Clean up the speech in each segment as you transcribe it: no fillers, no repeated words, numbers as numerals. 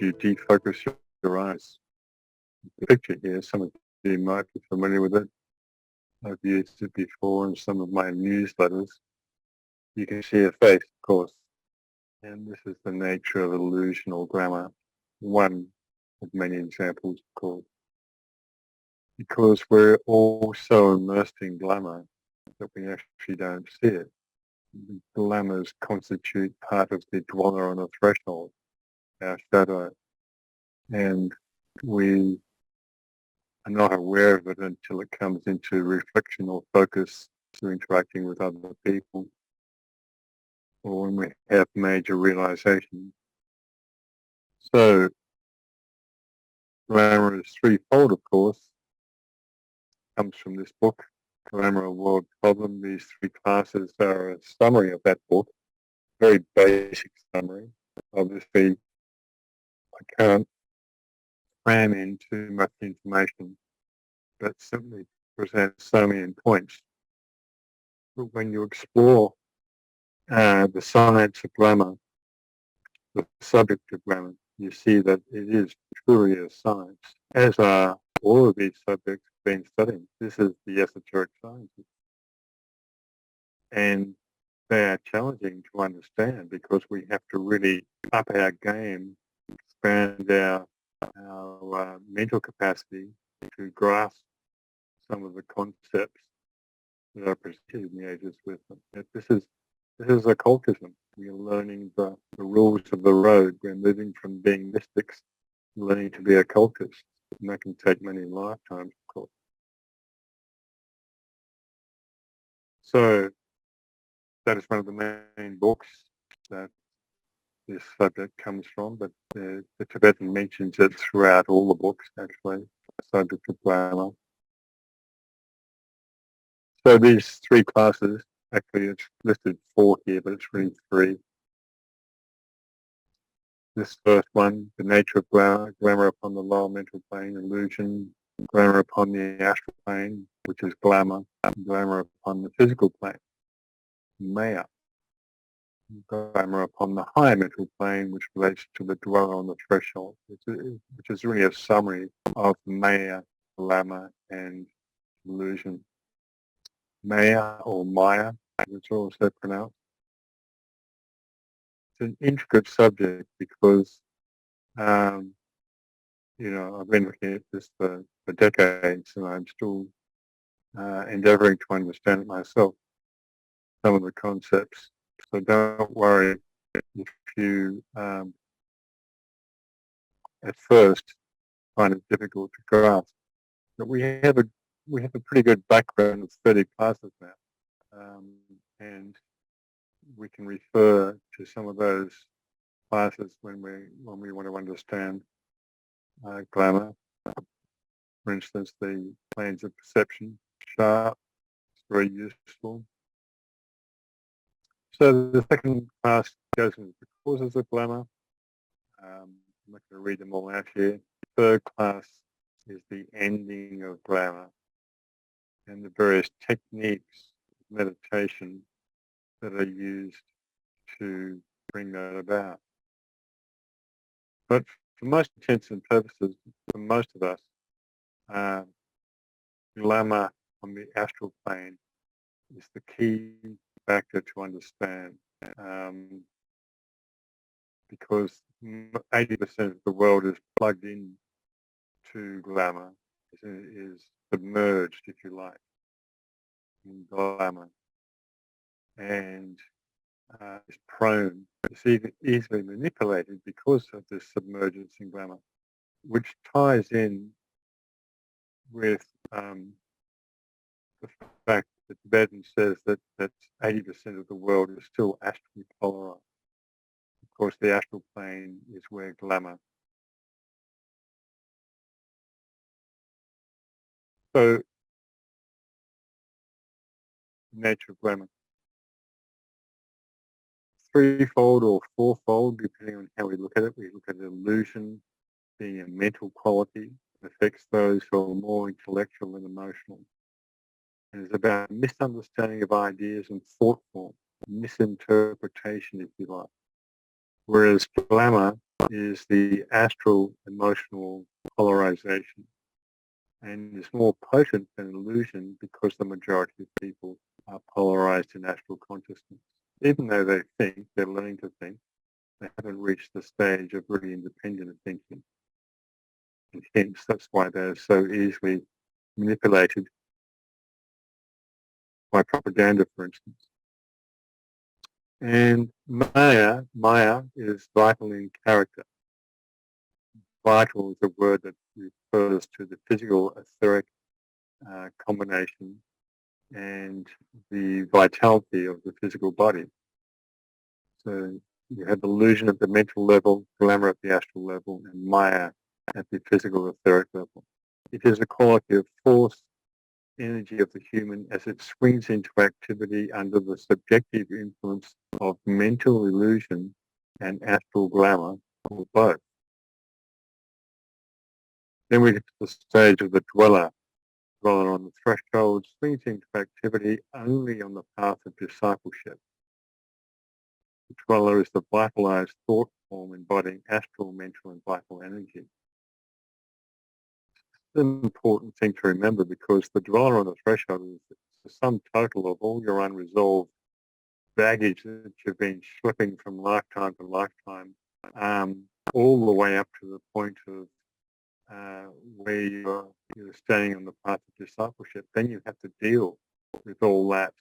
you defocus your eyes. The picture here, some of you might be familiar with it. I've used it before in some of my newsletters. You can see a face, of course, and this is the nature of illusion or glamour. One of many examples, of course. Because we're all so immersed in glamour that we actually don't see it. Glamours constitute part of the dweller on the threshold, our shadow, and we are not aware of it until it comes into reflection or focus through interacting with other people, or when we have major realizations. So glamour is threefold, of course. Comes from this book, Glamour, a World Problem. These three classes are a summary of that book, very basic summary. Obviously, I can't cram in too much information, but simply present so many points. But when you explore the science of glamour, the subject of glamour, you see that it is truly a science, as are all of these subjects being studied. This is the esoteric sciences. And they are challenging to understand because we have to really up our game, expand our mental capacity to grasp some of the concepts that are presented in the ages with them. This is occultism. We're learning the rules of the road. We're moving from being mystics, learning to be occultists. And that can take many lifetimes, of course. So that is one of the main books that this subject comes from, but the Tibetan mentions it throughout all the books, actually, the subject of glamour. So these three classes, actually it's listed 4 here, but it's really 3. This first one, the nature of glamour, glamour upon the lower mental plane, illusion, glamour upon the astral plane, which is glamour, glamour upon the physical plane, maya, glamour upon the higher mental plane, which relates to the dweller on the threshold, which is really a summary of maya, glamour, and illusion. Maya or Maya, it's also pronounced. It's an intricate subject because, I've been looking at this for decades and I'm still endeavoring to understand it myself, some of the concepts. So don't worry if you, at first, find it difficult to grasp. But we have a pretty good background of 30 classes now, and we can refer to some of those classes when we want to understand glamour. For instance, the planes of perception, sharp, it's very useful. So the second class goes into the causes of glamour. I'm not going to read them all out here. The third class is the ending of glamour and the various techniques of meditation that are used to bring that about. But for most intents and purposes, for most of us, glamour on the astral plane is the key factor to understand, because 80% of the world is plugged in to glamour, is submerged, if you like, in glamour, and is prone, it's easily manipulated because of this submergence in glamour, which ties in with the fact that Tibetan says that 80% of the world is still astrally polarized. Of course, the astral plane is where glamour. So, nature of glamour. Threefold or fourfold, depending on how we look at it. We look at illusion being a mental quality that affects those who are more intellectual and emotional. And it's about misunderstanding of ideas and thought form, misinterpretation, if you like. Whereas glamour is the astral emotional polarization, and is more potent than illusion because the majority of people are polarized in astral consciousness. Even though they think, they're learning to think, they haven't reached the stage of really independent thinking. And hence, that's why they're so easily manipulated by propaganda, for instance. And Maya is vital in character. Vital is a word that refers to the physical etheric combination and the vitality of the physical body. So you have illusion at the mental level, glamour at the astral level, and Maya at the physical etheric level. It is a quality of force, energy of the human as it swings into activity under the subjective influence of mental illusion and astral glamour, or both. Then we get to the stage of the dweller on the threshold, swings into activity only on the path of discipleship. The dweller is the vitalized thought form embodying astral, mental, and vital energy. It's an important thing to remember because the dweller on the threshold is the sum total of all your unresolved baggage that you've been slipping from lifetime to lifetime, all the way up to the point of where you're standing on the path of discipleship. Then you have to deal with all that.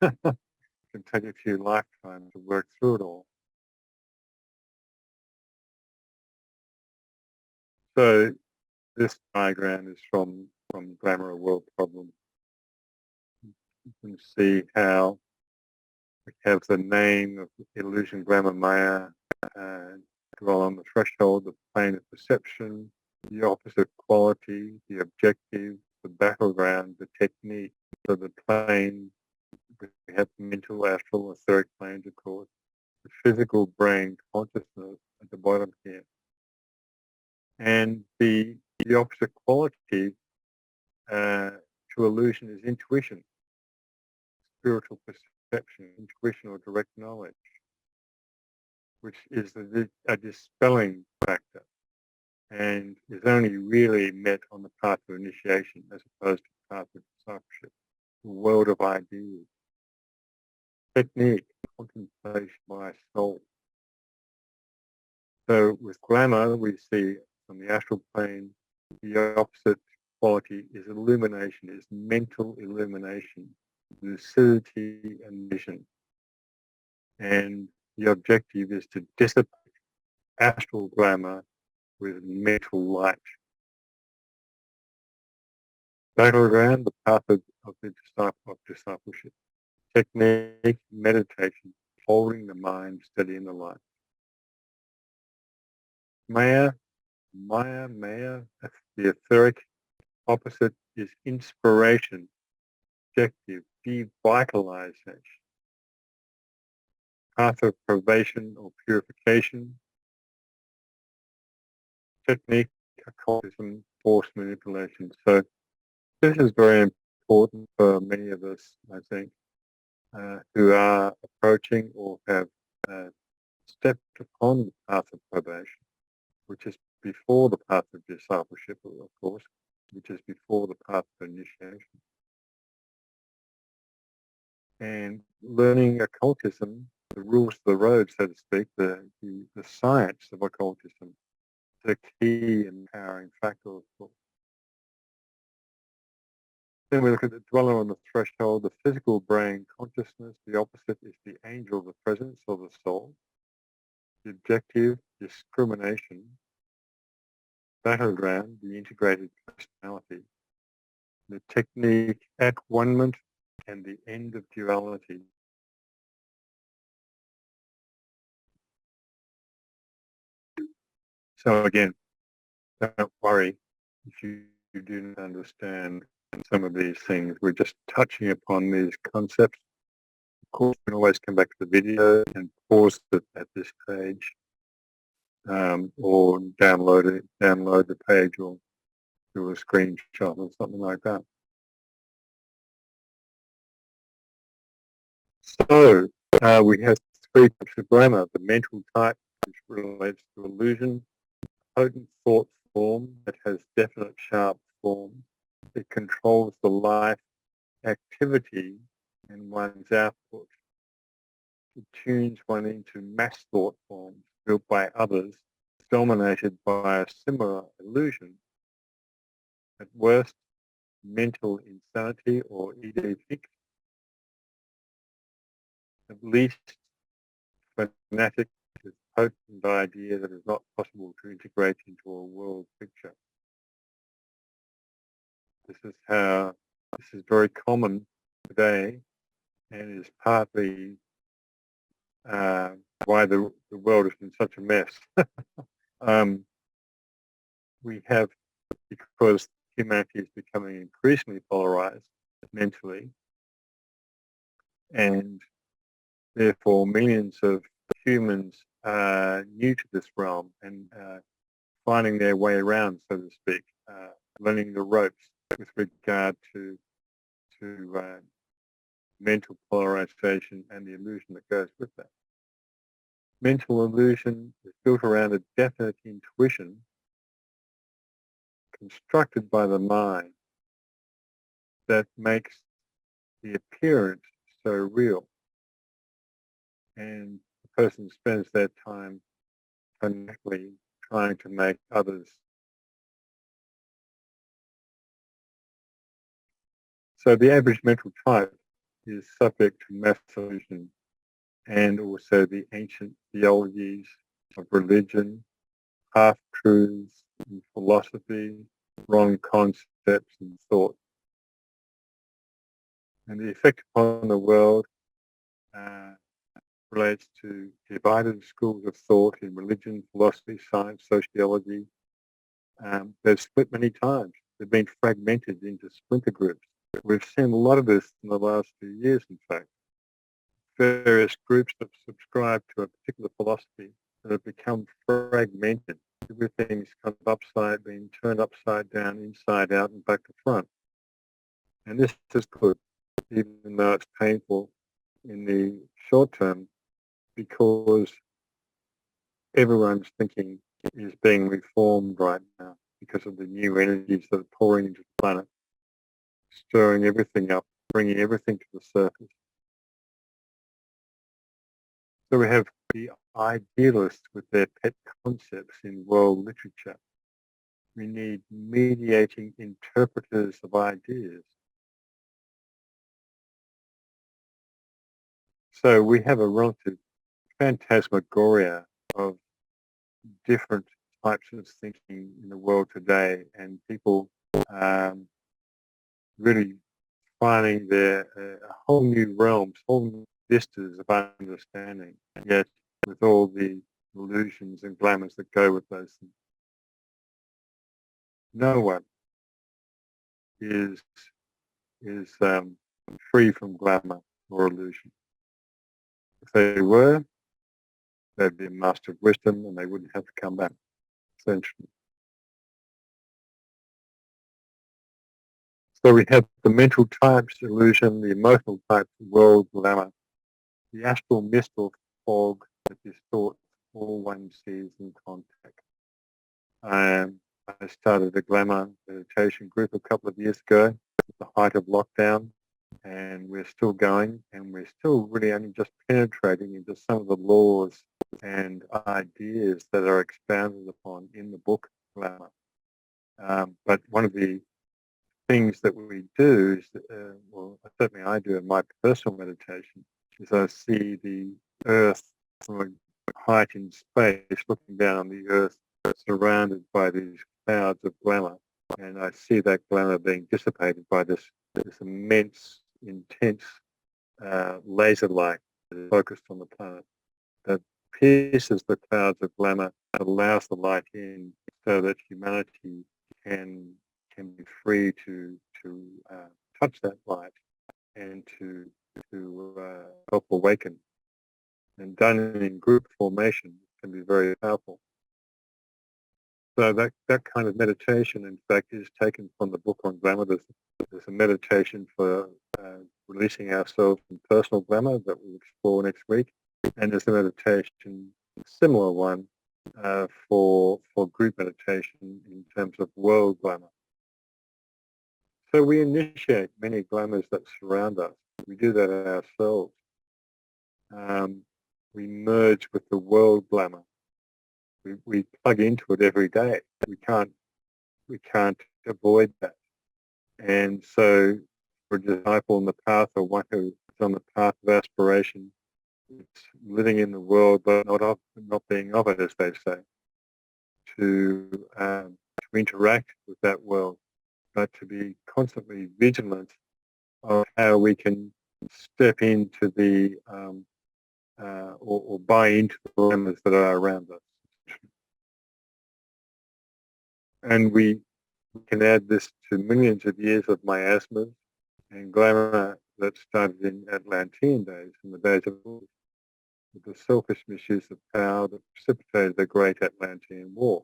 It can take a few lifetimes to work through it all. So this diagram is from Glamour, a World Problem. You can see how we have the name of illusion, glamour, Maya, dwell on the threshold, the plane of perception, the opposite quality, the objective, the battleground, the technique. So the plane, we have mental, astral, etheric planes, of course, the physical brain consciousness at the bottom here. And the opposite quality to illusion is intuition, spiritual perception, intuition or direct knowledge, which is a dispelling factor and is only really met on the path of initiation as opposed to the path of discipleship, the world of ideas. Technique, contemplation by soul. So with glamour, we see on the astral plane, the opposite quality is illumination, is mental illumination, lucidity and vision. And the objective is to dissipate astral glamour with mental light. Battleground, the path of discipleship. Technique, meditation, holding the mind steady in the light. Maya, the etheric opposite is inspiration, objective, devitalization. Path of privation or purification. Technique, occultism, force manipulation. So this is very important for many of us, I think, who are approaching or have stepped upon the path of probation, which is before the path of discipleship, of course, which is before the path of initiation. And learning occultism, the rules of the road, so to speak, the science of occultism, the key and empowering factor, of course. Then we look at the dweller on the threshold, the physical brain consciousness. The opposite is the angel, the presence or the soul. The objective, discrimination. Battleground, the integrated personality. The technique, at-one-ment, and the end of duality. So again, don't worry if you do not understand some of these things. We're just touching upon these concepts. Of course, you can always come back to the video and pause it at this page, or download the page, or do a screenshot or something like that. So we have three types of glamour: the mental type, which relates to illusion, potent thought form that has definite sharp form. It controls the life activity and one's output. It tunes one into mass thought forms built by others, dominated by a similar illusion. At worst, mental insanity or idée fixe. At least, fanatic is a potent idea that is not possible to integrate into a world picture. This is very common today, and is partly why the world is in such a mess. We have, because humanity is becoming increasingly polarized mentally, and therefore millions of humans are new to this realm and finding their way around, so to speak, learning the ropes with regard to mental polarization and the illusion that goes with that. Mental illusion is built around a definite intuition constructed by the mind that makes the appearance so real. And the person spends their time fanatically trying to make others. So the average mental type is subject to mass illusion and also the ancient theologies of religion, half-truths in philosophy, wrong concepts and thought. And the effect upon the world relates to divided schools of thought in religion, philosophy, science, sociology. They've split many times. They've been fragmented into splinter groups. We've seen a lot of this in the last few years, in fact. Various groups that subscribe to a particular philosophy that have become fragmented. Everything's kind of being turned upside down, inside out, and back to front. And this is good, even though it's painful in the short term, because everyone's thinking is being reformed right now because of the new energies that are pouring into the planet, stirring everything up, bringing everything to the surface. So we have the idealists with their pet concepts in world literature. We need mediating interpreters of ideas. So we have a relative phantasmagoria of different types of thinking in the world today, and people really finding their whole new realms, whole new vistas of understanding, yet with all the illusions and glamours that go with those things. No one is free from glamour or illusion. If they were, they'd be a master of wisdom and they wouldn't have to come back, essentially. So we have the mental types illusion, the emotional types world glamour, the astral mist or fog that distorts all one sees in contact. I started a Glamour meditation group a couple of years ago at the height of lockdown, and we're still going, and we're still really only just penetrating into some of the laws and ideas that are expounded upon in the book Glamour. But one of the things that we do is, well, certainly I do in my personal meditation, is I see the earth from a height in space, looking down on the earth, surrounded by these clouds of glamour, and I see that glamour being dissipated by this immense, intense laser light that is focused on the planet that pierces the clouds of glamour, that allows the light in, so that humanity can be free to touch that light and to help awaken. And done in group formation can be very powerful. So that kind of meditation, in fact, is taken from the book on glamour. There's a meditation for releasing ourselves from personal glamour that we'll explore next week. And there's a meditation similar one for group meditation in terms of world glamour. So we initiate many glamours that surround us. We do that ourselves. We merge with the world glamour. We plug into it every day. We can't avoid that. And so for a disciple on the path, or one who is on the path of aspiration, it's living in the world but not being of it, as they say, to interact with that world, but to be constantly vigilant of how we can step into the or buy into the dilemmas that are around us. And we can add this to millions of years of miasmas and glamour that started in Atlantean days, in the days of the selfish misuse of power that precipitated the Great Atlantean War.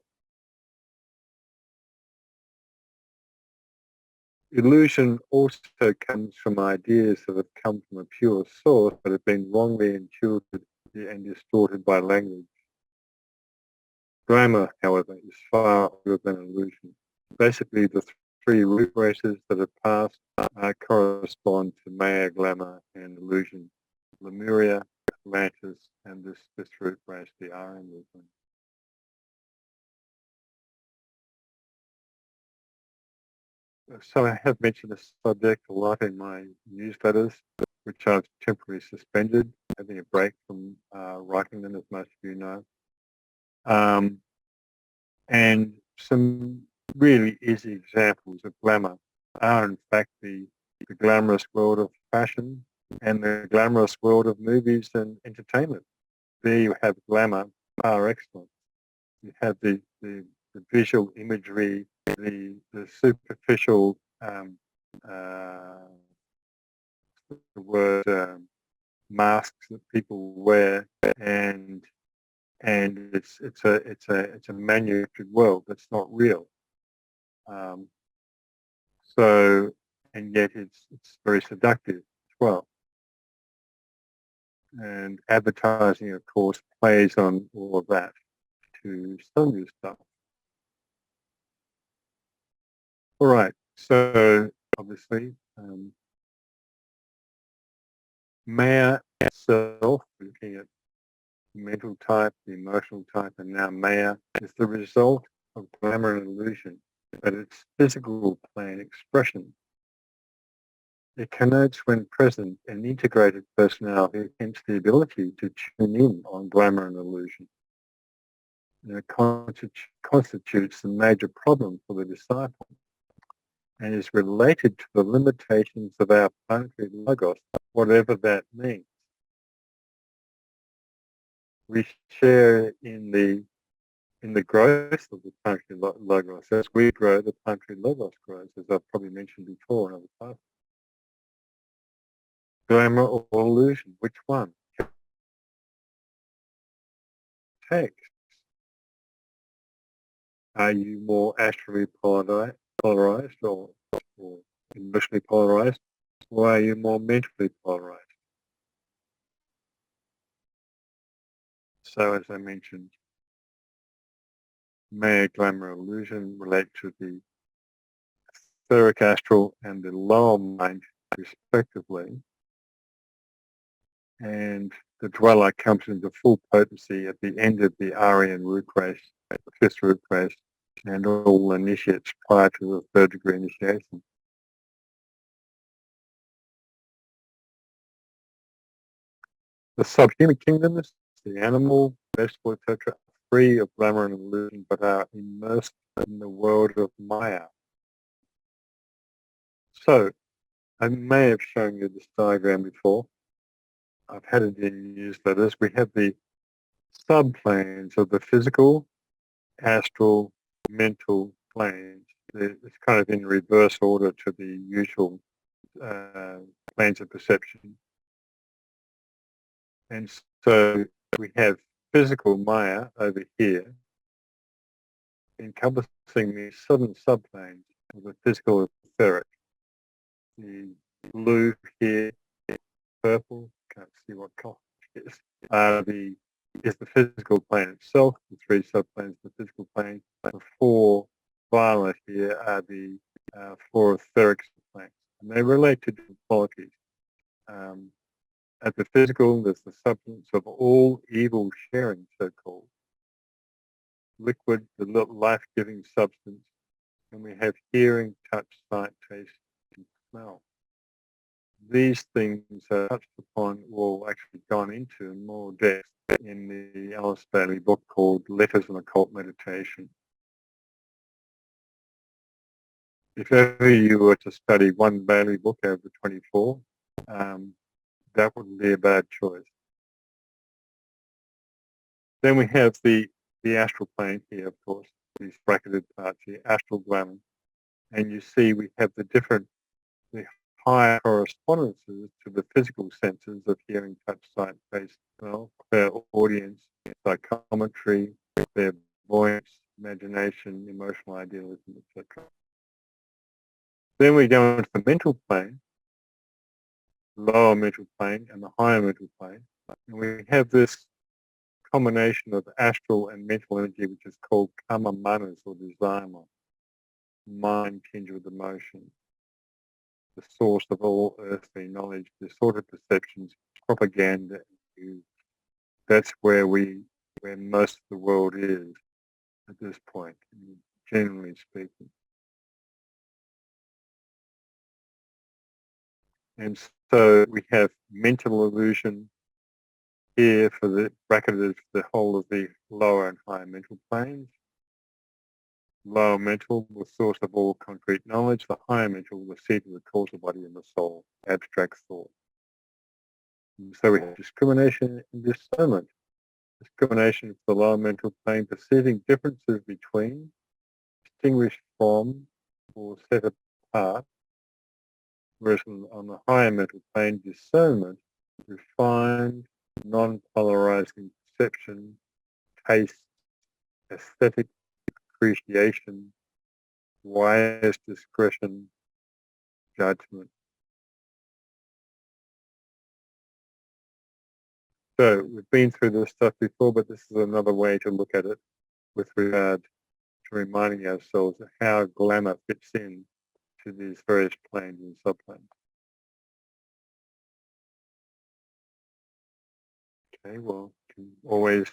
Illusion also comes from ideas that have come from a pure source but have been wrongly intuited and distorted by language. Glamour, however, is far older than illusion. Basically, the three root races that have passed correspond to Maya, Glamour, and illusion. Lemuria, Atlantis, and this root race, the Aryan movement. So I have mentioned this subject a lot in my newsletters, which I've temporarily suspended, having a break from writing them, as most of you know. And some really easy examples of glamour are, in fact, the glamorous world of fashion and the glamorous world of movies and entertainment. There you have glamour par excellence. You have the visual imagery, the superficial the word masks that people wear, and it's a manufactured world that's not real. Um, so, and yet it's very seductive as well. And advertising, of course, plays on all of that to sell you stuff. All right. So obviously, Maya itself, looking at the mental type, the emotional type, and now Maya, is the result of glamour and illusion, but its physical plane expression. It connotes, when present, an integrated personality, hence the ability to tune in on glamour and illusion. And it constitutes a major problem for the disciple and is related to the limitations of our planetary logos, whatever that means. We share in the growth of the planetary logos. As we grow, the planetary logos grows, as I've probably mentioned before in other parts. Glamour or illusion, which one? Take. Are you more astrally polarized or emotionally polarized, or are you more mentally polarized? So as I mentioned, Maya, Glamour, illusion relate to the etheric astral and the lower mind respectively, and the dweller comes into full potency at the end of the Aryan root race, the fifth root race, and all initiates prior to the third degree initiation. The subhuman kingdoms, the animal, vegetable, etc., are free of glamour and illusion, but are immersed in the world of Maya. So, I may have shown you this diagram before. I've had it in newsletters. We have the subplanes of the physical, astral, mental planes. It's kind of in reverse order to the usual planes of perception. And so we have physical Maya over here, encompassing the 7 subplanes of the physical etheric. The blue here, purple, can't see what color it is, are the is the physical plane itself, the three subplanes, the physical plane. The four violet here are the four etheric subplanes, and they relate to different qualities. At the physical, there's the substance of all evil sharing, so-called. Liquid, the life-giving substance. And we have hearing, touch, sight, taste, and smell. These things are touched upon or actually gone into in more depth in the Alice Bailey book called Letters on Occult Meditation. If ever you were to study one Bailey book over 24, that wouldn't be a bad choice. Then we have the astral plane here, of course, these bracketed parts here, astral glamour. And you see we have the higher correspondences to the physical senses of hearing, touch, sight, taste, smell, clairaudience, psychometry, clairvoyance, imagination, emotional idealism, etc. Then we go into the mental plane, lower mental plane and the higher mental plane, and we have this combination of astral and mental energy, which is called karma manas or desire mind tinged with emotion, the source of all earthly knowledge, distorted perceptions, propaganda. That's where most of the world is at this point, generally speaking. And so we have mental illusion here for the bracketed the whole of the lower and higher mental planes. Lower mental, the source of all concrete knowledge. The higher mental, the seat of the causal body and the soul, abstract thought. And so we have discrimination and discernment. Discrimination for the lower mental plane, perceiving differences between, distinguished from, or set apart. Whereas on the higher mental plane, discernment, refined, non-polarizing perception, taste, aesthetic appreciation, wise discretion, judgment. So we've been through this stuff before, but this is another way to look at it with regard to reminding ourselves of how glamour fits in to these various planes and subplanes. Okay, well, you can always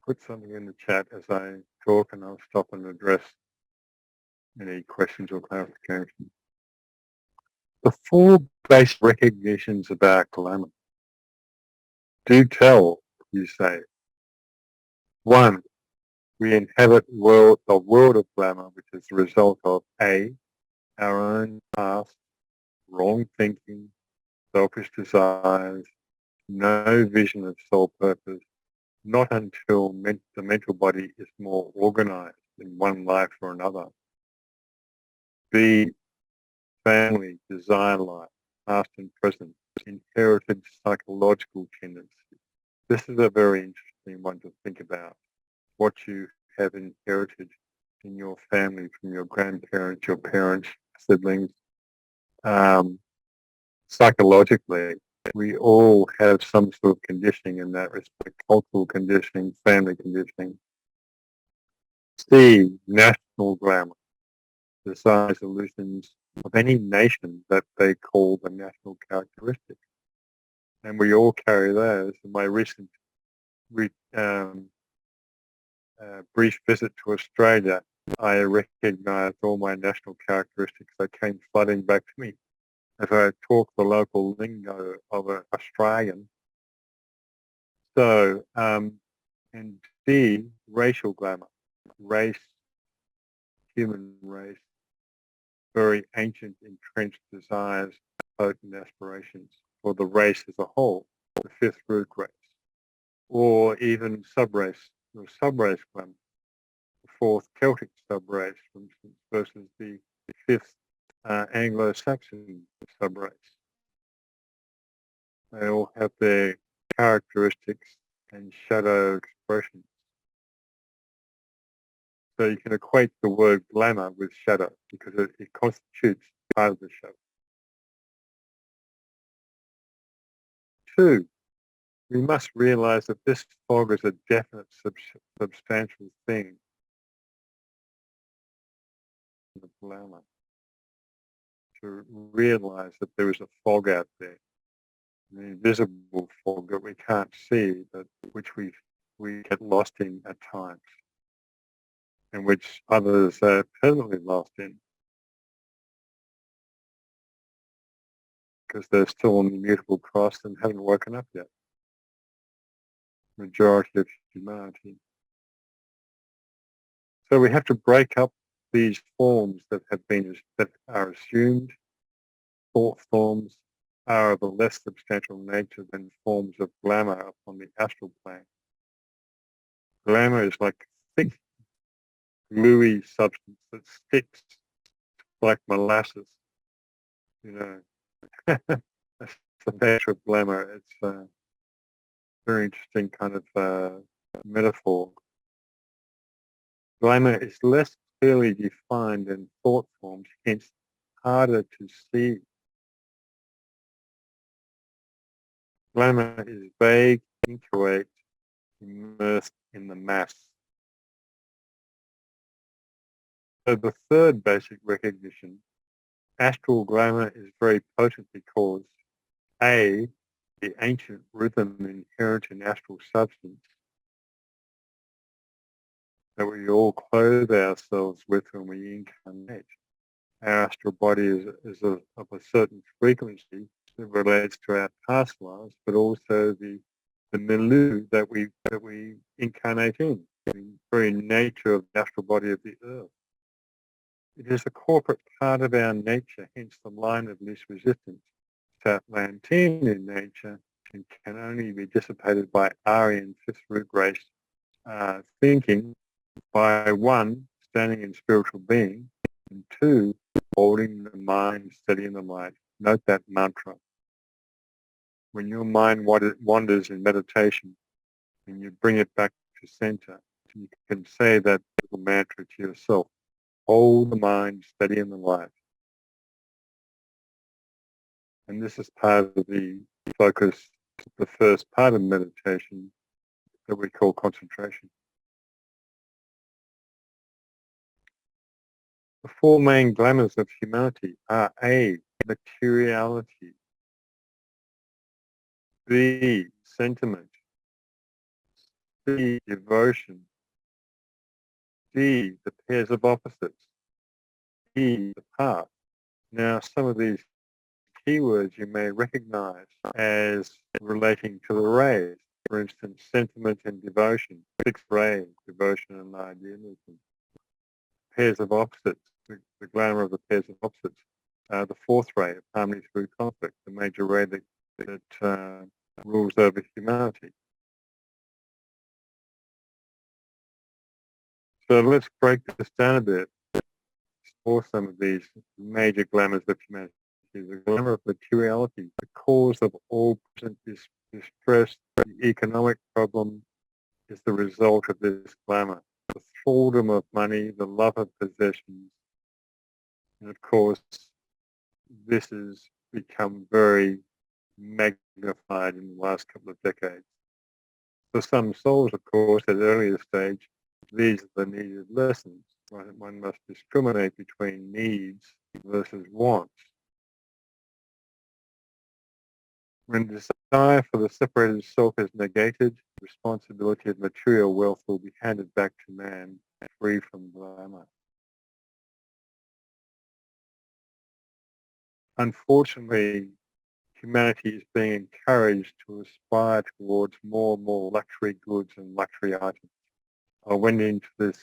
put something in the chat as I talk and I'll stop and address any questions or clarifications. The four basic recognitions about glamour. Do tell, you say. 1. We inhabit the world of glamour, which is the result of A, our own past, wrong thinking, selfish desires, no vision of sole purpose, not until the mental body is more organized in one life or another. B, family, desire life, past and present, inherited psychological tendencies. This is a very interesting one to think about. What you have inherited in your family from your grandparents, your parents, siblings. Psychologically, we all have some sort of conditioning in that respect, cultural conditioning, family conditioning. C, national glamour, desires, illusions of any nation that they call the national characteristic. And we all carry those. In my recent brief visit to Australia, I recognized all my national characteristics that came flooding back to me as I talked the local lingo of an Australian. So, and D, racial glamour, race, human race, very ancient, entrenched desires, potent aspirations for the race as a whole, the fifth root race, or even subrace, or subrace glamour, the fourth Celtic subrace, for instance, versus the fifth Anglo-Saxon subrace. They all have their characteristics and shadow expressions. So you can equate the word glamour with shadow because it constitutes part of the shadow. 2, We must realize that this fog is a definite substantial thing in the glamour. To realize that there is a fog out there, an invisible fog that we can't see, but which we get lost in at times, and which others are permanently lost in because they're still on the mutable cross and haven't woken up yet. Majority of humanity. So we have to break up these forms that are assumed. Thought forms are of a less substantial nature than forms of glamour upon the astral plane. Glamour is like thick, gluey substance that sticks like molasses. You know, that's the nature of glamour. It's a very interesting kind of metaphor. Glamour is less clearly defined than thought forms, hence harder to see. Glamour is vague, inchoate, immersed in the mass. So the third basic recognition, astral glamour, is very potent because A, the ancient rhythm inherent in astral substance that we all clothe ourselves with when we incarnate. Our astral body is of a certain frequency that relates to our past lives, but also the milieu that we incarnate in, the very nature of the astral body of the earth. It is a corporate part of our nature, hence the line of least resistance. It's Atlantean in nature and can only be dissipated by Aryan fifth root race thinking by one, standing in spiritual being, and two, holding the mind steady in the light. Note that mantra. When your mind wanders in meditation and you bring it back to center, you can say that little mantra to yourself. Hold the mind steady in the light. And this is part of the focus, the first part of meditation that we call concentration. The four main glamours of humanity are A, materiality, B, sentiment, C, devotion, D, the pairs of opposites, E, the path. Now, some of these keywords you may recognize as relating to the rays. For instance, sentiment and devotion, fixed ray, devotion and idealism. Pairs of opposites, the glamour of the pairs of opposites. The fourth ray of harmony through conflict, the major ray that rules over humanity. So let's break this down a bit. Explore some of these major glamours of humanity. The glamour of materiality, the cause of all present distress, the economic problem is the result of this glamour. The thraldom of money, the love of possessions, and of course, this has become very magnified in the last couple of decades. For some souls, of course, at an earlier stage, these are the needed lessons. One must discriminate between needs versus wants. When desire for the separated self is negated, responsibility of material wealth will be handed back to man, free from glamour. Unfortunately, humanity is being encouraged to aspire towards more and more luxury goods and luxury items. I went into this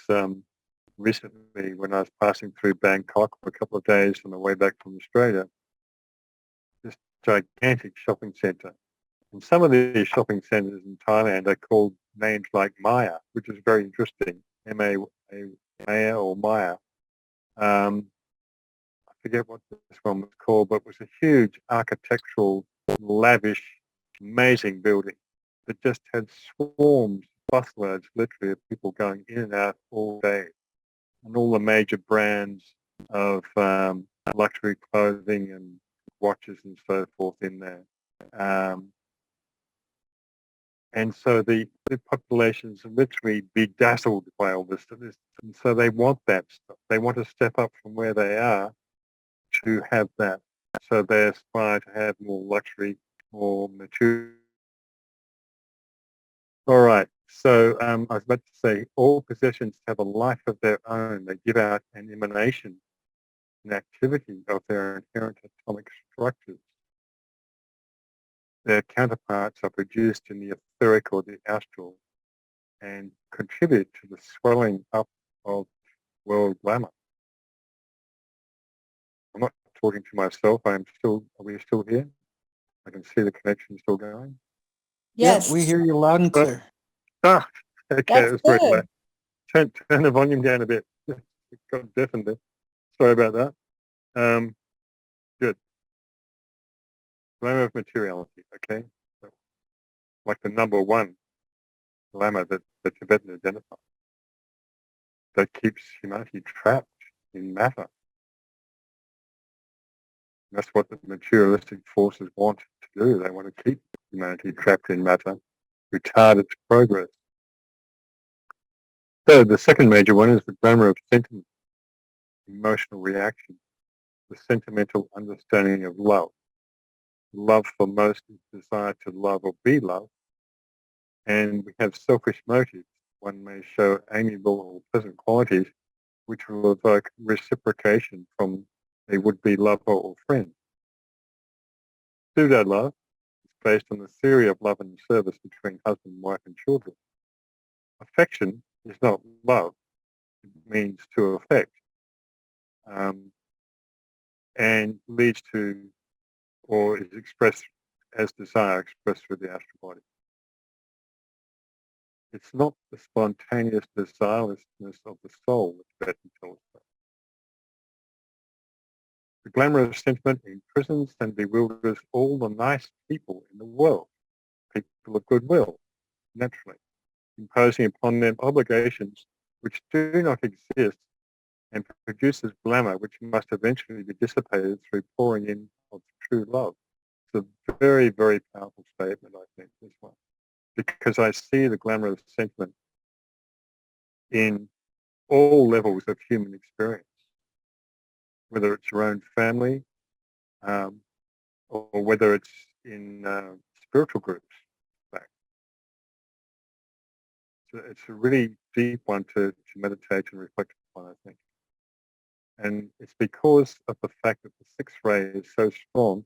recently when I was passing through Bangkok for a couple of days on the way back from Australia, this gigantic shopping centre. And some of these shopping centres in Thailand are called names like Maya, which is very interesting, M-A-Maya or Maya. I forget what this one was called, but it was a huge architectural, lavish, amazing building that just had swarms, busloads, literally, of people going in and out all day. And all the major brands of luxury clothing and watches and so forth in there. And so the population's literally bedazzled by all this. And so they want that stuff. They want to step up from where they are to have that. So they aspire to have more luxury, more material. All right. So I was about to say, all possessions have a life of their own. They give out an emanation, an activity of their inherent atomic structures. Their counterparts are produced in the etheric or the astral and contribute to the swelling up of world glamour. I'm not talking to myself. Are we still here? I can see the connection still going. Yep, we Yes, hear you loud and clear. Okay, that's it was very low. good. Turn the volume down a bit. It got deafened there. Sorry about that. Good. Glamour of materiality, okay? So, like the number one glamour that the Tibetan identify that keeps humanity trapped in matter. And that's what the materialistic forces want to do. They want to keep humanity trapped in matter, retard its progress. So the second major one is the glamour of sentiment, emotional reaction, the sentimental understanding of love. Love for most is desire to love or be loved, and we have selfish motives. One may show amiable or pleasant qualities which will evoke reciprocation from a would-be lover or friend. Pseudo-love is based on the theory of love and service between husband, wife, and children. Affection is not love. It means to affect, and leads to or is expressed as desire expressed through the astral body. It's not the spontaneous desirelessness of the soul that Tibetan tells us. The glamour of sentiment imprisons and bewilders all the nice people in the world, people of goodwill, naturally, imposing upon them obligations which do not exist and produces glamour which must eventually be dissipated through pouring in of true love. It's a very, very powerful statement, I think, this one, because I see the glamour of sentiment in all levels of human experience, whether it's your own family or whether it's in spiritual groups. In fact. So it's a really deep one to meditate and reflect upon, I think. And it's because of the fact that the sixth ray is so strong,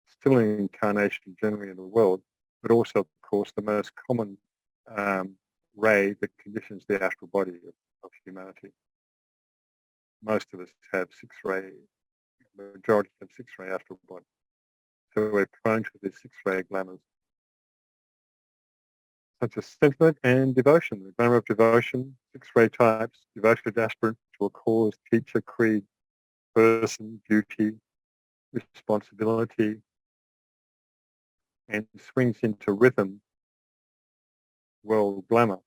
still in incarnation generally in the world, but also, of course, the most common ray that conditions the astral body of humanity. Most of us have six-ray, the majority have six-ray astral body. So we're prone to the six-ray glamours, such as sentiment and devotion. The glamour of devotion, six-ray types, devoted aspirant to a cause, teacher, creed, person, duty, responsibility, and swings into rhythm, world glamour.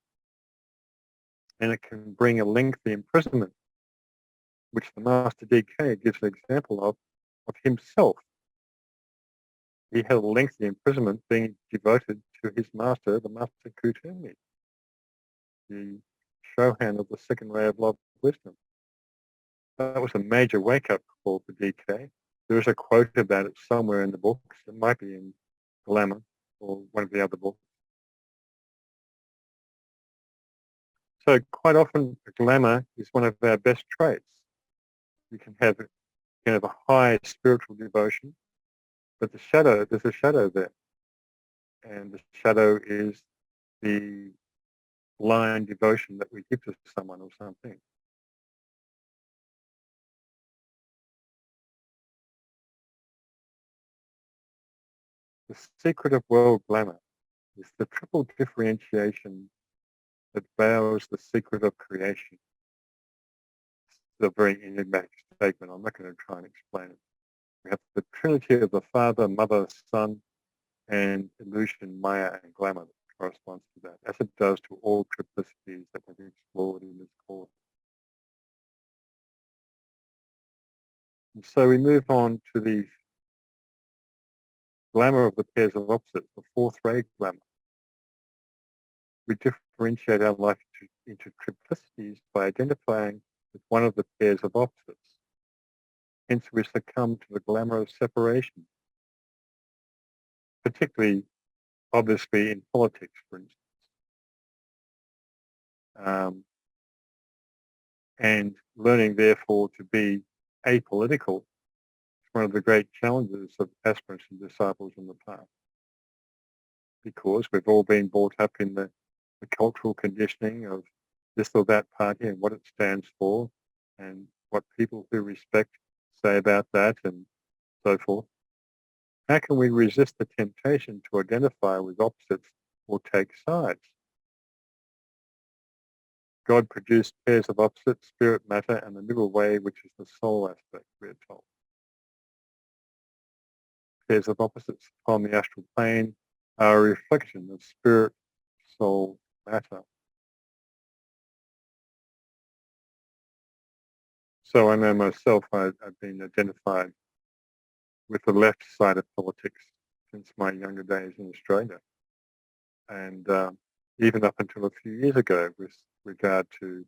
And it can bring a lengthy imprisonment, which the Master DK gives an example of himself. He held a lengthy imprisonment being devoted to his master, the Master Kuthumi, the Shohan of the second ray of love wisdom. That was a major wake-up call for DK. There is a quote about it somewhere in the books. It might be in Glamour or one of the other books. So quite often, glamour is one of our best traits. You can have a high spiritual devotion, but there's a shadow there. And the shadow is the blind devotion that we give to someone or something. The secret of world glamour is the triple differentiation that veils the secret of creation. It's a very enigmatic statement. I'm not going to try and explain it. We have the trinity of the Father, Mother, Son, and illusion, Maya, and glamour that corresponds to that, as it does to all triplicities that we've explored in this course. And so we move on to the glamour of the pairs of opposites, the fourth ray glamour. We differentiate our life into triplicities by identifying with one of the pairs of opposites. Hence, we succumb to the glamour of separation, particularly, obviously, in politics, for instance. And learning, therefore, to be apolitical is one of the great challenges of aspirants and disciples on the path, because we've all been brought up in the cultural conditioning of this or that party and what it stands for and what people who respect say about that and so forth. How can we resist the temptation to identify with opposites or take sides? God produced pairs of opposites, spirit, matter, and the middle way, which is the soul aspect, we're told. Pairs of opposites on the astral plane are a reflection of spirit, soul, matter. So I know myself, I've been identified with the left side of politics since my younger days in Australia. And even up until a few years ago with regard to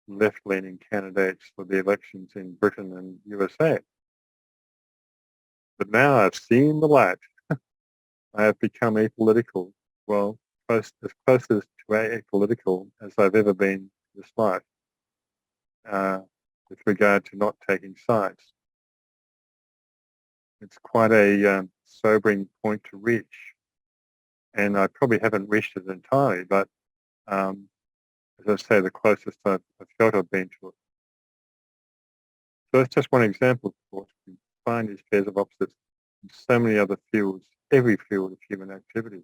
left-leaning candidates for the elections in Britain and USA. But now I've seen the light. I have become apolitical. Well, as close to apolitical as I've ever been in this life with regard to not taking sides. It's quite a sobering point to reach. And I probably haven't reached it entirely, but as I say, the closest I've felt I've been to it. So that's just one example, of course. We find these pairs of opposites in so many other fields, every field of human activity.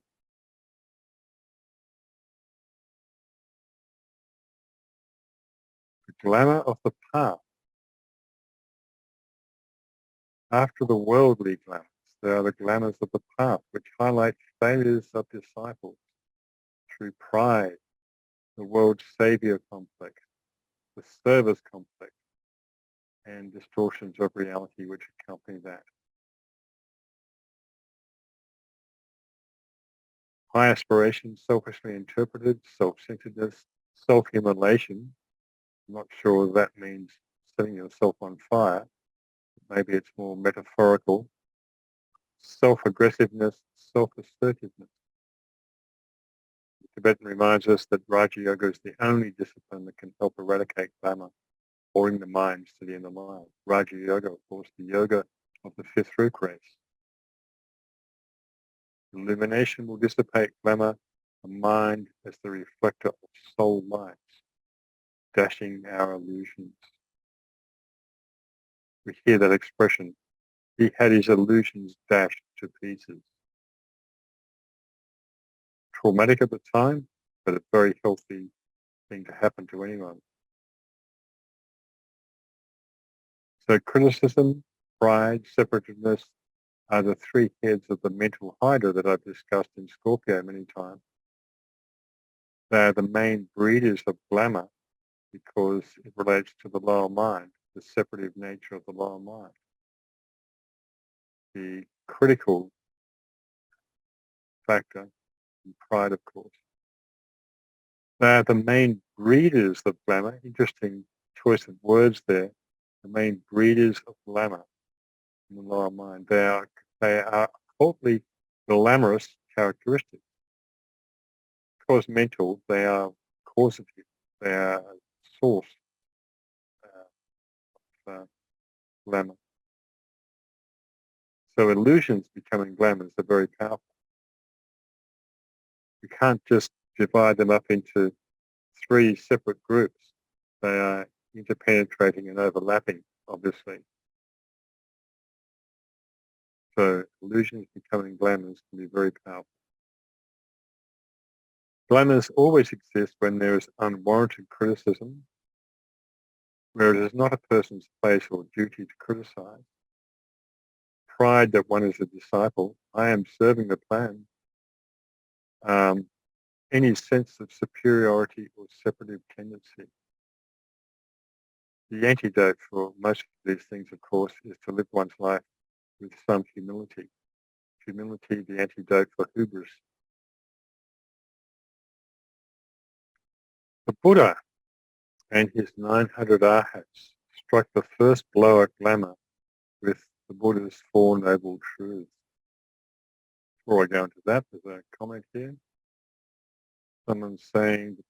The glamour of the path. After the worldly glamours, there are the glamours of the path, which highlight failures of disciples through pride, the world savior complex, the service complex, and distortions of reality which accompany that. High aspirations, selfishly interpreted, self-centeredness, self-immolation. I'm not sure if that means setting yourself on fire. Maybe it's more metaphorical. Self-aggressiveness, self-assertiveness. The Tibetan reminds us that Raja Yoga is the only discipline that can help eradicate glamour, boring the minds to the inner mind. Raja Yoga, of course, the yoga of the fifth root race. Illumination will dissipate glamour, the mind as the reflector of soul lights, dashing our illusions. We hear that expression. He had his illusions dashed to pieces. Traumatic at the time, but a very healthy thing to happen to anyone. So criticism, pride, separativeness are the three heads of the mental hydra that I've discussed in Scorpio many times. They are the main breeders of glamour because it relates to the lower mind, the separative nature of the lower mind. The critical factor in pride, of course. They are the main breeders of glamour. Interesting choice of words there. The main breeders of glamour in the lower mind. They are culturally glamorous characteristics. Because mental, they are causative. They are a source of glamour. So illusions becoming glamours are very powerful. You can't just divide them up into three separate groups. They are interpenetrating and overlapping, obviously. So illusions becoming glamours can be very powerful. Glamours always exist when there is unwarranted criticism, where it is not a person's place or duty to criticize. Pride that one is a disciple. I am serving the plan. Any sense of superiority or separative tendency. The antidote for most of these things, of course, is to live one's life with some humility. Humility, the antidote for hubris. The Buddha and his 900 arhats struck the first blow at glamour with the Buddha's Four Noble Truths. Before I go into that, there's a comment here. Someone's saying that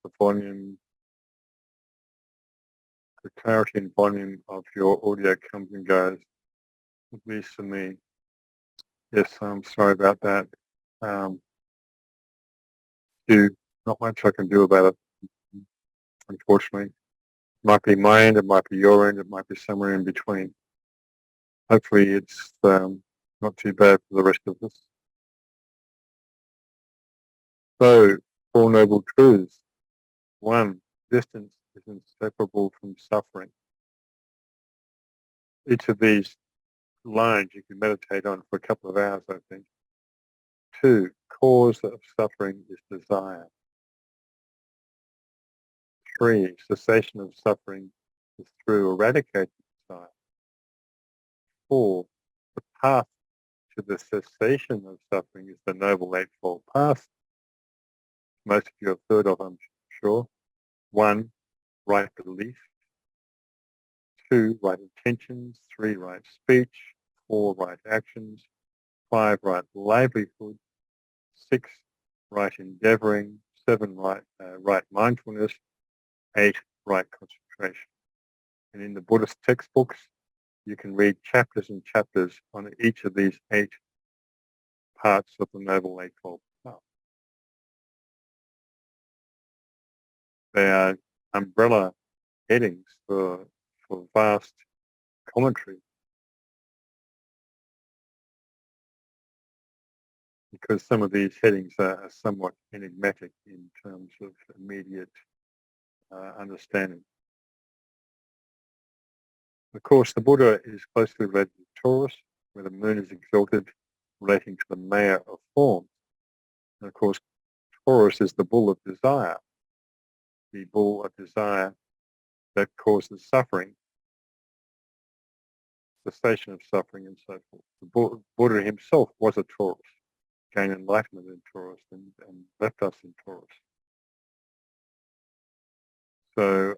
the clarity and volume of your audio comes and goes, at least for me. Yes, I'm sorry about that. Not much I can do about it, unfortunately. It might be my end, it might be your end, it might be somewhere in between. Hopefully it's not too bad for the rest of us. So, Four Noble Truths. 1. Distance is inseparable from suffering. Each of these lines you can meditate on for a couple of hours, I think. 2. Cause of suffering is desire. 3. Cessation of suffering is through eradicating desire. 4. The path to the cessation of suffering is the Noble Eightfold Path. Most of you have heard of, I'm sure. 1. Right belief. 2. Right intentions. 3. Right speech. 4. Right actions. 5. Right livelihood. 6. Right endeavoring. 7. Right mindfulness. 8. Right concentration. And in the Buddhist textbooks, you can read chapters and chapters on each of these 8 parts of the Noble Eightfold Path. They are umbrella headings for vast commentary, because some of these headings are somewhat enigmatic in terms of immediate understanding. Of course, the Buddha is closely related to Taurus, where the moon is exalted, relating to the mayor of form. And of course, Taurus is the bull of desire, the bull of desire that causes suffering, cessation of suffering, and so forth. The Buddha himself was a Taurus, gained enlightenment in Taurus and left us in Taurus. So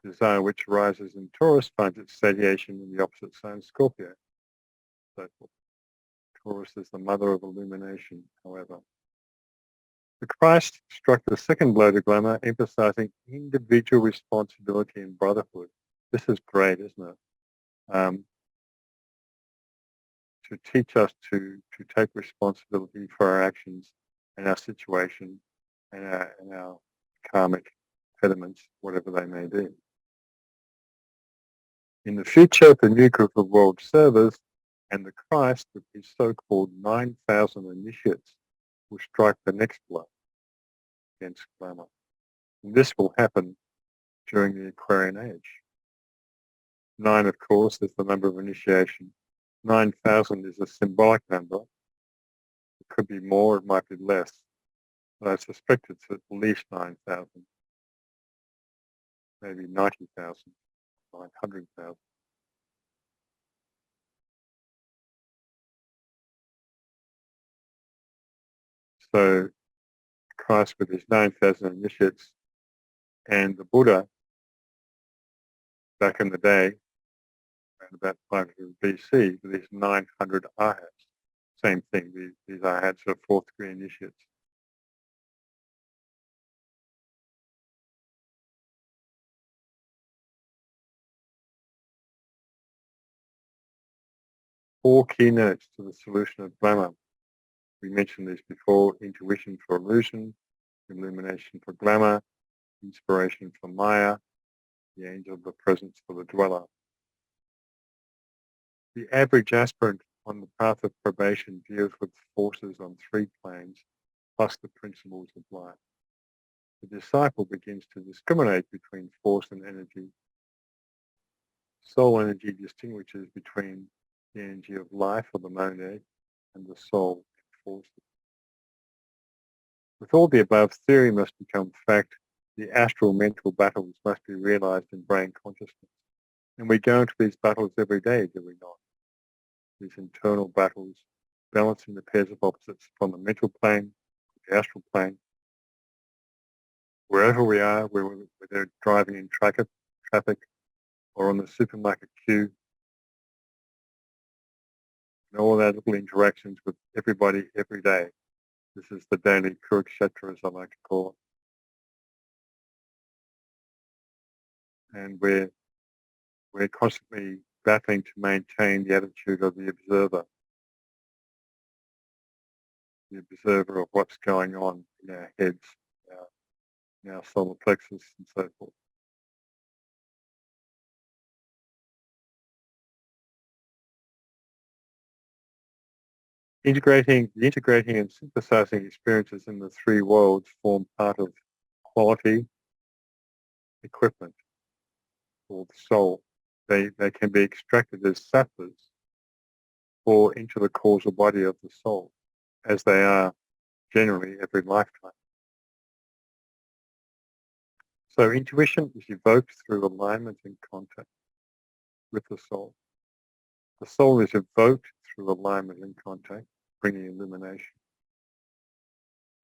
desire which arises in Taurus finds its satiation in the opposite sign, Scorpio. So forth. Taurus is the mother of illumination, however. The Christ struck the second blow to glamour, emphasizing individual responsibility and brotherhood. This is great, isn't it? To teach us to take responsibility for our actions and our situation and our karmic impediments, whatever they may be. In the future, the new group of world servers and the Christ with his so-called 9,000 initiates will strike the next blow against glamour. And this will happen during the Aquarian age. 9, of course, is the number of initiation. 9,000 is a symbolic number. It could be more, it might be less. But I suspect it's at least 9,000. Maybe 90,000, 900,000. So Christ with his 9,000 initiates and the Buddha back in the day, around about 500 BC, with his 900 arhats. Same thing, these arhats are fourth degree initiates. Four keynotes to the solution of glamour. We mentioned this before: intuition for illusion, illumination for glamour, inspiration for Maya, the angel of the presence for the dweller. The average aspirant on the path of probation deals with forces on 3 planes, plus the principles of life. The disciple begins to discriminate between force and energy. Soul energy distinguishes between the energy of life or the monad and the soul forces. With all the above, theory must become fact. The astral mental battles must be realized in brain consciousness. And we go into these battles every day, do we not? These internal battles, balancing the pairs of opposites from the mental plane, the astral plane. wherever we are, whether driving in traffic or on the supermarket queue, and all our little interactions with everybody every day. This is the daily Kurukshetra, as I like to call it. And we're constantly battling to maintain the attitude of the observer of what's going on in our heads, in our solar plexus and so forth. Integrating and synthesizing experiences in the three worlds form part of quality equipment called soul. They can be extracted as sattvas or into the causal body of the soul, as they are generally every lifetime. So intuition is evoked through alignment and contact with the soul. The soul is evoked through alignment and contact, bringing illumination.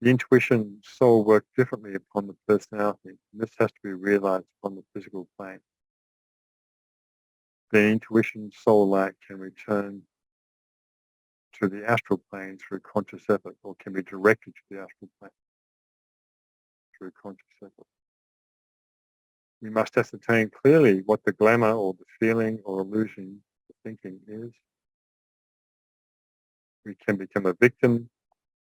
The intuition soul works differently upon the personality, and this has to be realized upon the physical plane. The intuition soul light can return to the astral plane through conscious effort, or can be directed to the astral plane through conscious effort. We must ascertain clearly what the glamour or the feeling or illusion of thinking is. We can become a victim,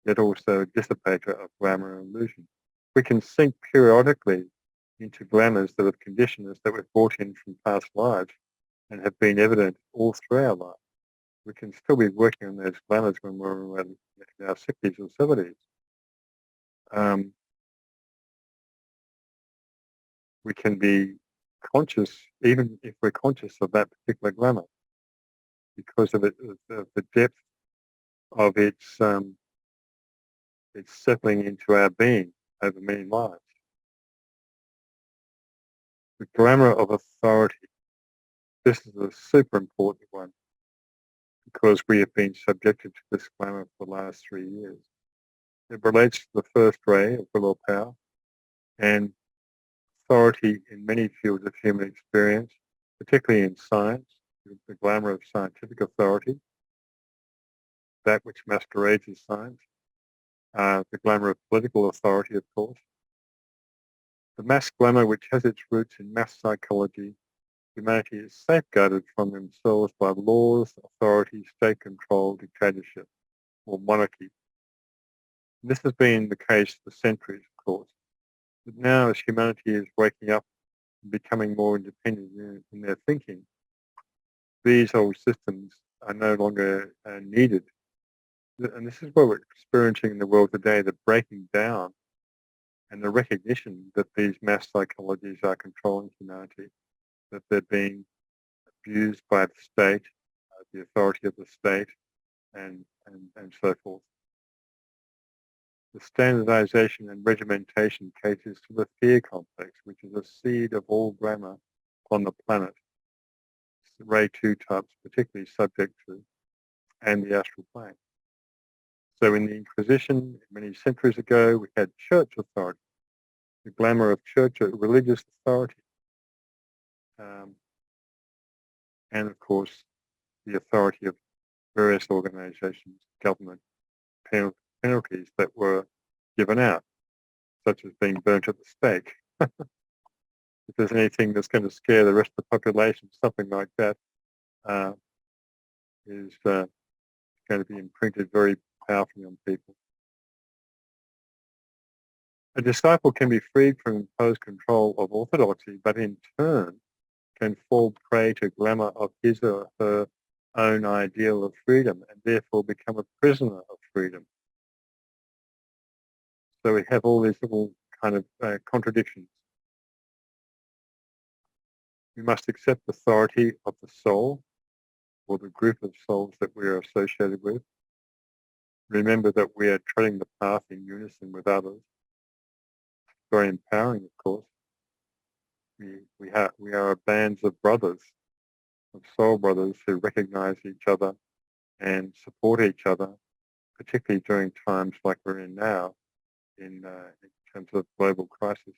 yet also a dissipator of glamour and illusion. We can sink periodically into glamours that have conditioned us, that we've brought in from past lives and have been evident all through our life. We can still be working on those glamours when we're in our 60s or 70s. We can be conscious, even if we're conscious of that particular glamour, because of the depth of its settling into our being over many lives. The glamour of authority. This is a super important one because we have been subjected to this glamour for the last 3 years. It relates to the first ray of willow power and authority in many fields of human experience, particularly in science, the glamour of scientific authority, that which masquerades as science, the glamour of political authority, of course, the mass glamour which has its roots in mass psychology. Humanity is safeguarded from themselves by laws, authority, state control, dictatorship, or monarchy. This has been the case for centuries, of course. But now, as humanity is waking up and becoming more independent in their thinking, these old systems are no longer needed. And this is what we're experiencing in the world today, the breaking down and the recognition that these mass psychologies are controlling humanity, that they're being abused by the state, the authority of the state, and so forth. The standardization and regimentation caters to the fear complex, which is a seed of all glamour on the planet. It's the Ray 2 types particularly subject to, and the astral plane. So in the Inquisition, many centuries ago, we had church authority, the glamour of church, religious authority, and of course, the authority of various organizations, government, penalties that were given out, such as being burnt at the stake. If there's anything that's going to scare the rest of the population, something like that is going to be imprinted very powerfully on people. A disciple can be freed from imposed control of orthodoxy, but in turn can fall prey to glamour of his or her own ideal of freedom and therefore become a prisoner of freedom. So we have all these little kind of contradictions. We must accept the authority of the soul or the group of souls that we are associated with. Remember that we are treading the path in unison with others. Very empowering, of course. We are bands of brothers, of soul brothers who recognize each other and support each other, particularly during times like we're in now, in terms of global crisis.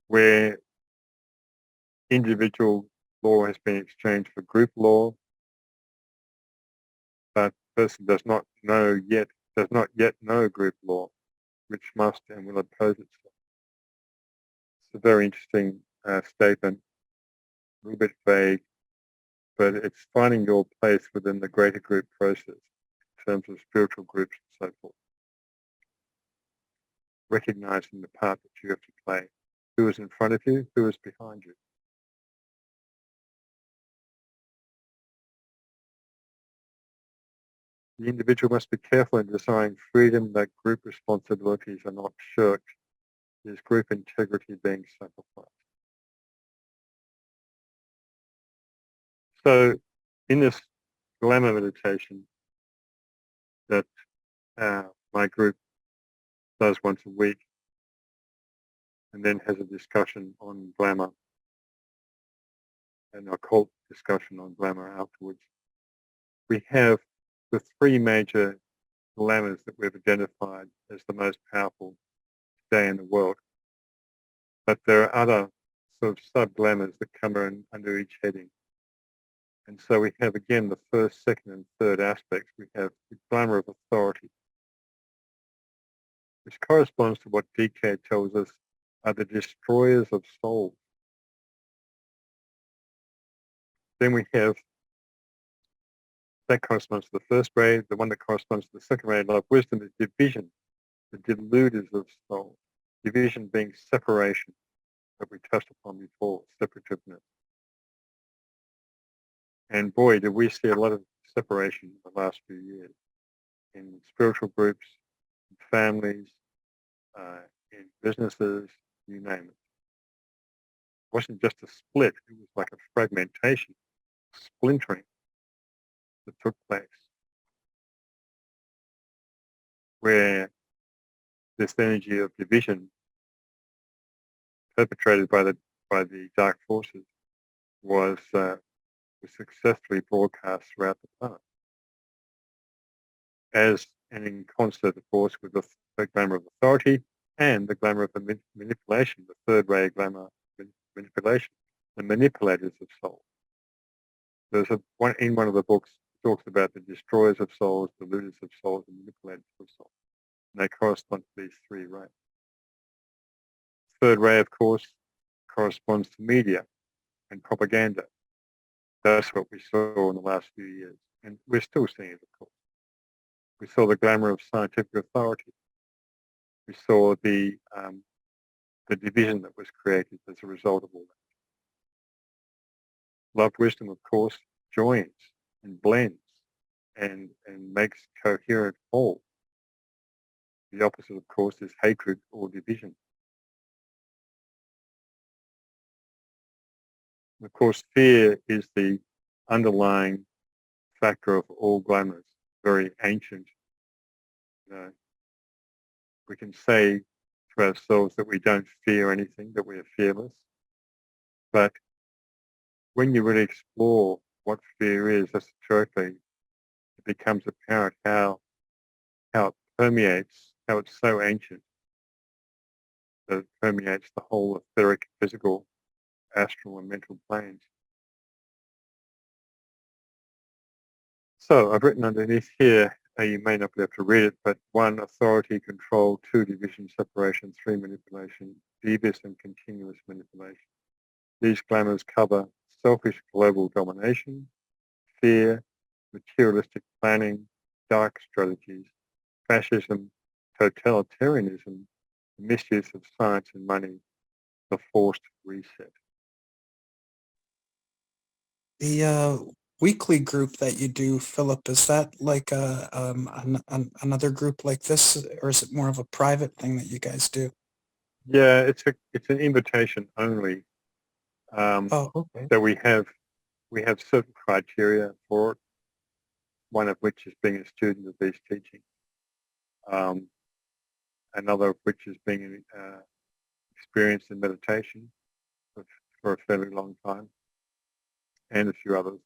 where individual law has been exchanged for group law, but the person does not yet know group law, which must and will oppose itself. It's a very interesting statement, a little bit vague, but it's finding your place within the greater group process in terms of spiritual groups and so forth. Recognizing the part that you have to play. Who is in front of you? Who is behind you? The individual must be careful in desiring freedom that group responsibilities are not shirked. Is group integrity being sacrificed? So in this Glamour meditation that my group does once a week and then has a discussion on Glamour, an occult discussion on Glamour afterwards, we have the three major glamours that we've identified as the most powerful today in the world. But there are other sort of sub-glamours that come in under each heading. And so we have, again, the first, second, and third aspects. We have the glamour of authority, which corresponds to what DK tells us are the destroyers of souls. Then we have, that corresponds to the first ray. The one that corresponds to the second ray of love wisdom is division, the deluders of souls. Division being separation, that we touched upon before, separativeness. And boy, did we see a lot of separation in the last few years in spiritual groups, in families, in businesses, you name it. It wasn't just a split, it was like a fragmentation, splintering that took place, where this energy of division perpetrated by the dark forces was successfully broadcast throughout the planet, as and in concert, of course, with the glamour of authority and the glamour of manipulation, the third ray glamour manipulation, the manipulators of souls. There's in one of the books talks about the destroyers of souls, the looters of souls, and manipulators of souls. And they correspond to these three rays. Third ray, of course, corresponds to media and propaganda. That's what we saw in the last few years. And we're still seeing it, of course. We saw the glamour of scientific authority. We saw the division that was created as a result of all that. Love wisdom, of course, joins and blends and makes coherent whole. The opposite, of course, is hatred or division. And of course, fear is the underlying factor of all glamours, very ancient. We can say to ourselves that we don't fear anything, that we are fearless. But when you really explore what fear is esoterically, it becomes apparent how it permeates, how it's so ancient that it permeates the whole etheric, physical, astral, and mental planes. So I've written underneath here, you may not be able to read it, but 1, authority, control, 2, division, separation, 3, manipulation, devious and continuous manipulation. These glamours cover selfish global domination, fear, materialistic planning, dark strategies, fascism, totalitarianism, misuse of science and money, the forced reset. The weekly group that you do, Philip, is that like another group like this, or is it more of a private thing that you guys do? Yeah, it's an invitation only. Oh, okay. So we have certain criteria for it. One of which is being a student of these teachings. Another of which is being experienced in meditation for a fairly long time, and a few others.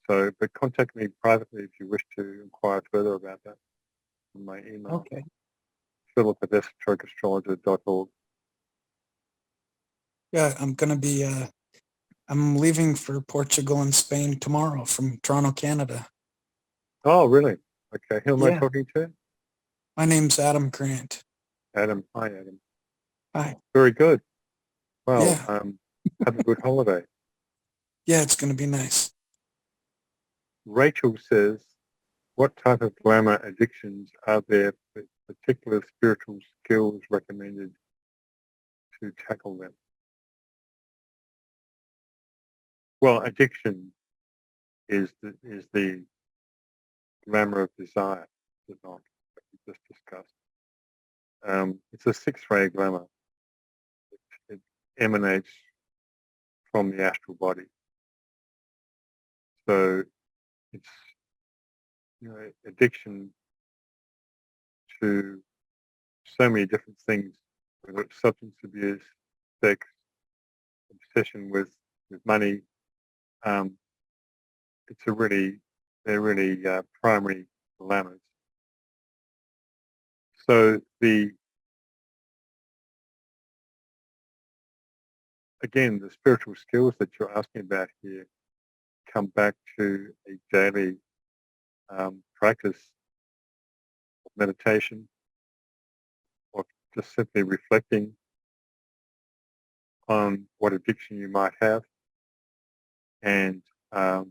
So, but contact me privately if you wish to inquire further about that on my email. Okay. Philip@esotericastrologer.org. Yeah, I'm leaving for Portugal and Spain tomorrow from Toronto, Canada. Oh, really? Okay. Who am I Yeah, talking to? my name's Adam Grant. Adam. Hi, Adam. Hi. Very good. Well, Yeah, have a good holiday. yeah, it's going to be nice. Rachel says, what type of glamour addictions are there particular spiritual skills recommended to tackle them? Well, addiction is the glamour of desire, is not that we just discussed. It's a six-ray glamour. It emanates from the astral body. So it's addiction to so many different things, whether it's substance abuse, sex, obsession with money. Um, they're really primary dilemmas. So the spiritual skills that you're asking about here come back to a daily practice of meditation or just simply reflecting on what addiction you might have. And of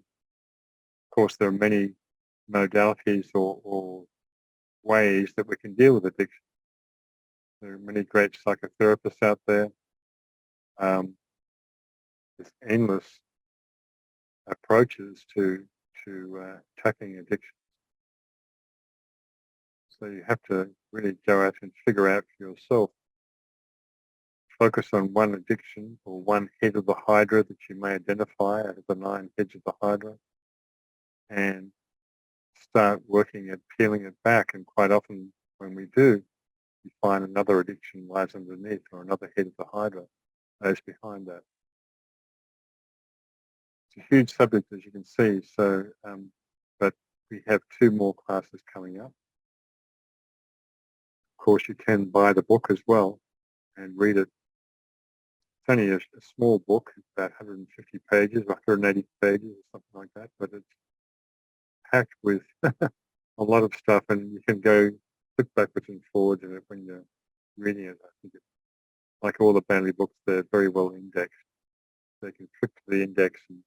course, there are many modalities or ways that we can deal with addiction. There are many great psychotherapists out there. There's endless approaches to tackling addiction. So you have to really go out and figure out for yourself. Focus on one addiction or one head of the hydra that you may identify out of the 9 heads of the hydra, and start working at peeling it back. And quite often when we do, you find another addiction lies underneath, or another head of the hydra lies behind that. It's a huge subject, as you can see. So, but we have 2 more classes coming up. Of course, you can buy the book as well and read it. It's only a small book, it's about 150 pages, 180 pages, or something like that, but it's packed with a lot of stuff, and you can go look backwards and forwards in it when you're reading it. I think it's like all the Banley books, they're very well indexed. So you can flick to the index and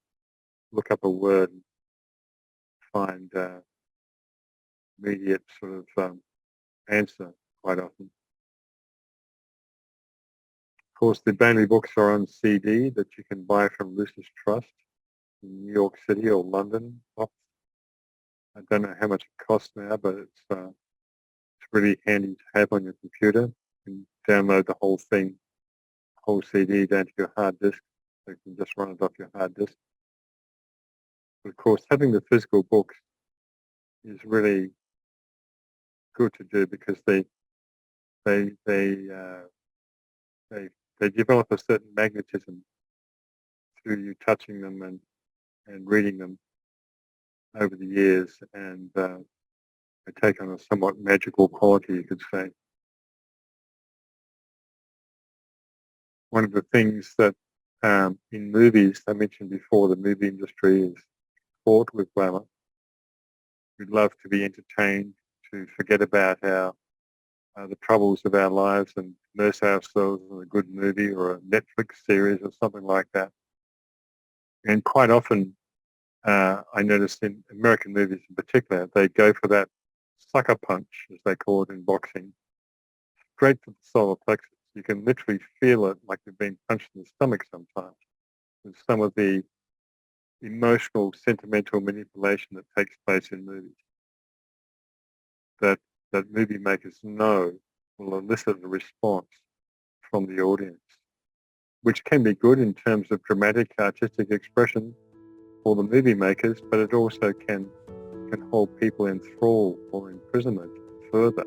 look up a word and find immediate sort of answer quite often. Of course, the Banley books are on CD that you can buy from Lucis Trust in New York City or London. I don't know how much it costs now, but it's really handy to have on your computer. You can download the whole thing, whole CD down to your hard disk, so you can just run it off your hard disk. But of course, having the physical books is really good to do because they they they uh, they develop a certain magnetism through you touching them and reading them over the years, and they take on a somewhat magical quality, you could say. One of the things that in movies, I mentioned before, the movie industry is fraught with glamour. We'd love to be entertained, to forget about the troubles of our lives and immerse ourselves in a good movie or a Netflix series or something like that. And quite often, I noticed in American movies in particular, they go for that sucker punch, as they call it in boxing, straight to the solar plexus. You can literally feel it like you've been punched in the stomach sometimes. With some of the emotional, sentimental manipulation that takes place in movies that movie makers know will elicit a response from the audience, which can be good in terms of dramatic, artistic expression for the movie makers, but it also can hold people in thrall or imprisonment further